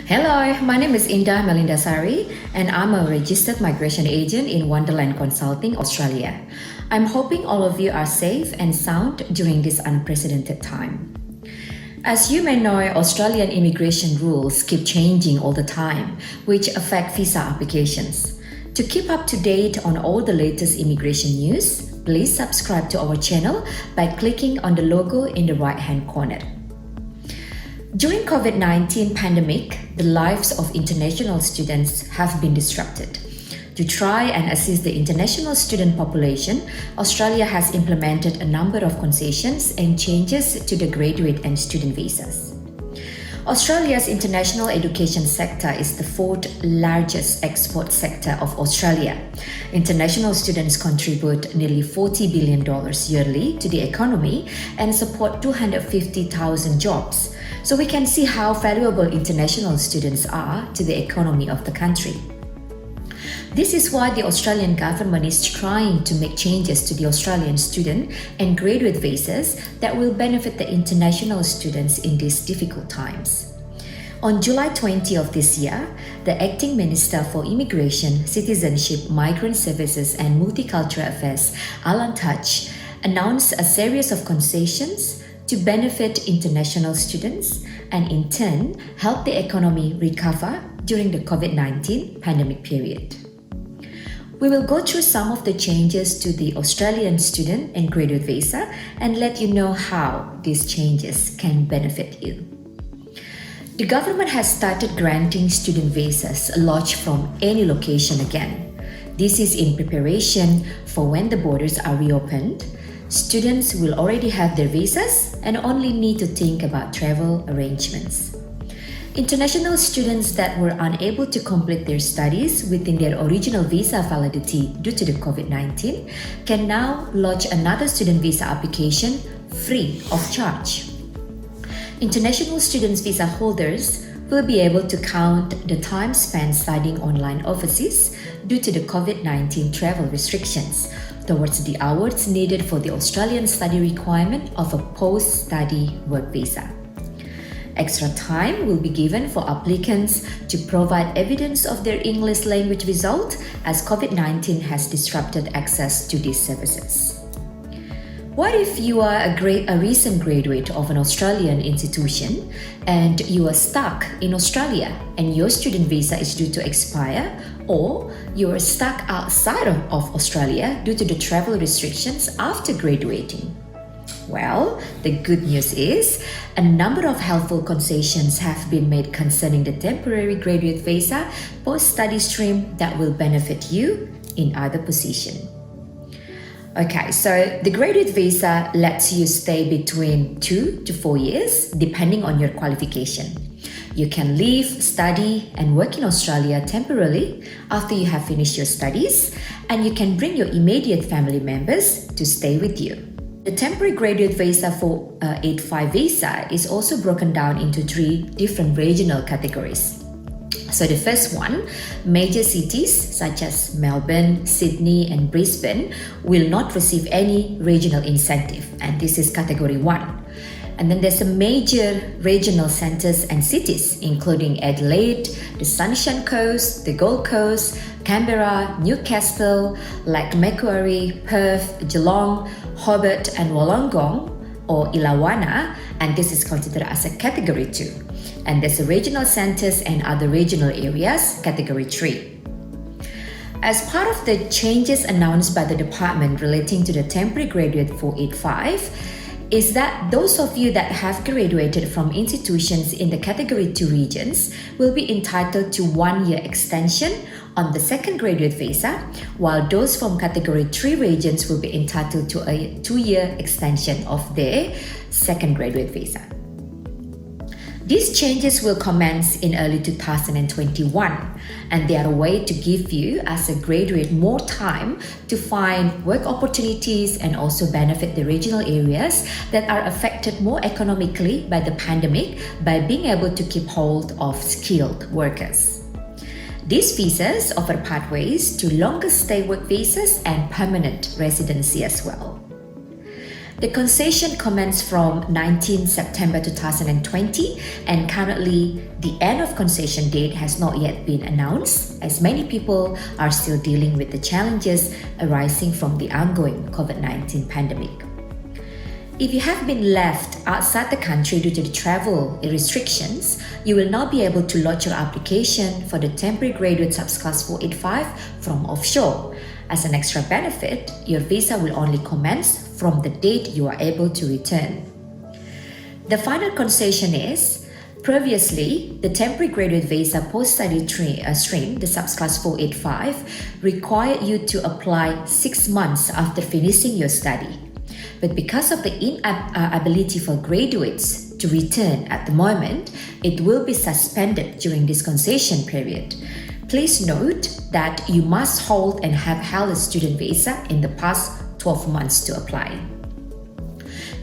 Hello, my name is Indah Melindasari and I'm a registered migration agent in Wonderland Consulting, Australia. I'm hoping all of you are safe and sound during this unprecedented time. As you may know, Australian immigration rules keep changing all the time, which affect visa applications. To keep up to date on all the latest immigration news, please subscribe to our channel by clicking on the logo in the right-hand corner. During COVID-19 pandemic, the lives of international students have been disrupted. To try and assist the international student population, Australia has implemented a number of concessions and changes to the graduate and student visas. Australia's international education sector is the fourth largest export sector of Australia. International students contribute nearly $40 billion yearly to the economy and support 250,000 jobs. So we can see how valuable international students are to the economy of the country. This is why the Australian government is trying to make changes to the Australian student and graduate visas that will benefit the international students in these difficult times. On July 20 of this year, the Acting Minister for Immigration, Citizenship, Migrant Services and Multicultural Affairs, Alan Tudge, announced a series of concessions to benefit international students and in turn help the economy recover during the COVID-19 pandemic period. We will go through some of the changes to the Australian student and graduate visa and let you know how these changes can benefit you. The government has started granting student visas lodged from any location again. This is in preparation for when the borders are reopened. Students will already have their visas and only need to think about travel arrangements. International students that were unable to complete their studies within their original visa validity due to the COVID-19 can now lodge another student visa application free of charge. International students visa holders will be able to count the time spent studying online overseas due to the COVID-19 travel restrictions towards the hours needed for the Australian study requirement of a post-study work visa. Extra time will be given for applicants to provide evidence of their English language result as COVID-19 has disrupted access to these services. What if you are a recent graduate of an Australian institution and you are stuck in Australia and your student visa is due to expire, or you are stuck outside of Australia due to the travel restrictions after graduating? Well, the good news is a number of helpful concessions have been made concerning the temporary graduate visa post-study stream that will benefit you in either position. Okay, so the graduate visa lets you stay between 2 to 4 years depending on your qualification. You can live, study, and work in Australia temporarily after you have finished your studies, and you can bring your immediate family members to stay with you. The temporary graduate visa for 8-5 visa is also broken down into 3 different regional categories. So the first one, major cities such as Melbourne, Sydney, and Brisbane will not receive any regional incentive, and this is category 1. And then there's some major regional centers and cities, including Adelaide, the Sunshine Coast, the Gold Coast, Canberra, Newcastle, like Macquarie, Perth, Geelong, Hobart, and Wollongong, or Ilawana, and this is considered as a category 2. And there's the regional centers and other regional areas, category 3. As part of the changes announced by the department relating to the temporary graduate 485, is that those of you that have graduated from institutions in the category 2 regions will be entitled to 1-year extension on the second graduate visa, while those from category 3 regions will be entitled to a 2-year extension of their second graduate visa. These changes will commence in early 2021, and they are a way to give you as a graduate more time to find work opportunities and also benefit the regional areas that are affected more economically by the pandemic by being able to keep hold of skilled workers. These visas offer pathways to longer stay work visas and permanent residency as well. The concession commenced from 19 September 2020, and currently the end of concession date has not yet been announced, as many people are still dealing with the challenges arising from the ongoing COVID-19 pandemic. If you have been left outside the country due to the travel restrictions, you will not be able to lodge your application for the temporary graduate subclass 485 from Offshore. As an extra benefit, your visa will only commence from the date you are able to return. The final concession is, previously, the temporary graduate visa post-study stream, the subclass 485, required you to apply 6 months after finishing your study. But because of the inability for graduates to return at the moment, it will be suspended during this concession period. Please note that you must hold and have held a student visa in the past 12 months to apply.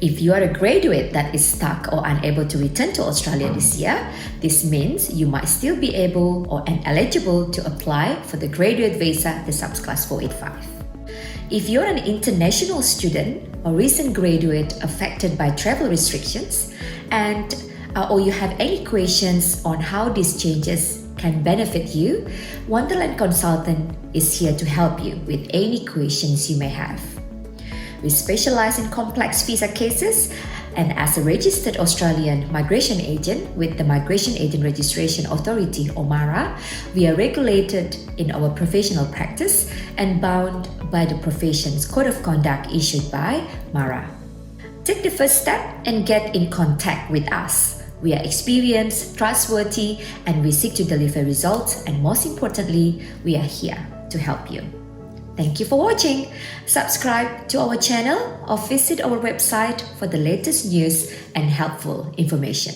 If you are a graduate that is stuck or unable to return to Australia this year, this means you might still be able or eligible to apply for the graduate visa, the subclass 485. If you're an international student or recent graduate affected by travel restrictions, or you have any questions on how these changes can benefit you, Wonderland Consultant is here to help you with any questions you may have. We specialize in complex visa cases, and as a registered Australian migration agent with the Migration Agent Registration Authority or MARA, we are regulated in our professional practice and bound by the profession's code of conduct issued by MARA. Take the first step and get in contact with us. We are experienced, trustworthy, and we seek to deliver results, and most importantly, we are here to help you. Thank you for watching. Subscribe to our channel or visit our website for the latest news and helpful information.